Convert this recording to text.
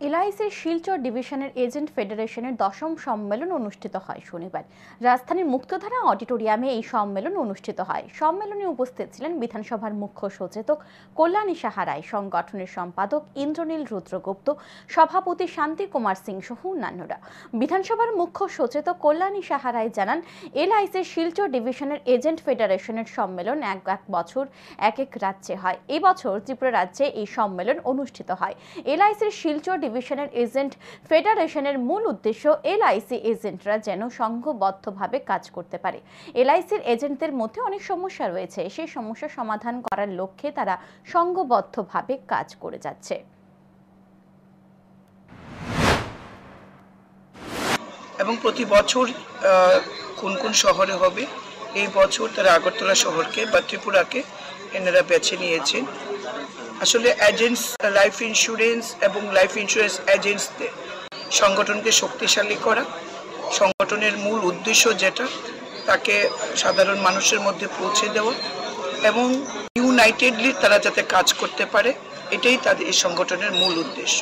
এলআইসির শিলচর ডিভিশনের এজেন্ট ফেডারেশনের 10ম সম্মেলন অনুষ্ঠিত হয় শনিবার। রাজধানীর মুক্তধারা অডিটোরিয়ামে এই সম্মেলন অনুষ্ঠিত হয়। সম্মেলনে উপস্থিত ছিলেন বিধানসভার মুখ্য সচেতক কল্যাণী সাহা রায়, সংগঠনের সম্পাদক ইন্দ্রনীল রুদ্রগুপ্ত, সভাপতি শান্তি কুমার সিং সহ অন্যান্যরা। বিধানসভার মুখ্য সচেতক কল্যাণী সাহা রায় জানান, এলআইসির শিলচর ডিভিশনের এজেন্ট ফেডারেশনের সম্মেলন এক বছর এক রাজ্যে হয়। এই বছর ত্রিপুরা রাজ্যে এই সম্মেলন অনুষ্ঠিত হয়। এলআইসির শিলচর ডিভিশনের এজেন্ট ফেডারেশনের মূল উদ্দেশ্য এলআইসি এজেন্টরা যেন সংঘবদ্ধভাবে কাজ করতে পারে। এলআইসির এজেন্টদের মধ্যে অনেক সমস্যা রয়েছে, সেই সমস্যা সমাধান করার লক্ষ্যে তারা সংঘবদ্ধভাবে কাজ করে যাচ্ছে। এবং প্রতি বছর কোন কোন শহরে হবে, এই বছর তারা আগরতলা শহরকে বা ত্রিপুরাকে এনারা বেছে নিয়েছেন। আসলে এজেন্টস, লাইফ ইন্স্যুরেন্স এবং লাইফ ইন্স্যুরেন্স এজেন্টসদের সংগঠনকে শক্তিশালী করা, সংগঠনের মূল উদ্দেশ্য যেটা, তাকে সাধারণ মানুষের মধ্যে পৌঁছে দেওয়া এবং ইউনাইটেডলি তারা যাতে কাজ করতে পারে, এটাই তাদের এই সংগঠনের মূল উদ্দেশ্য।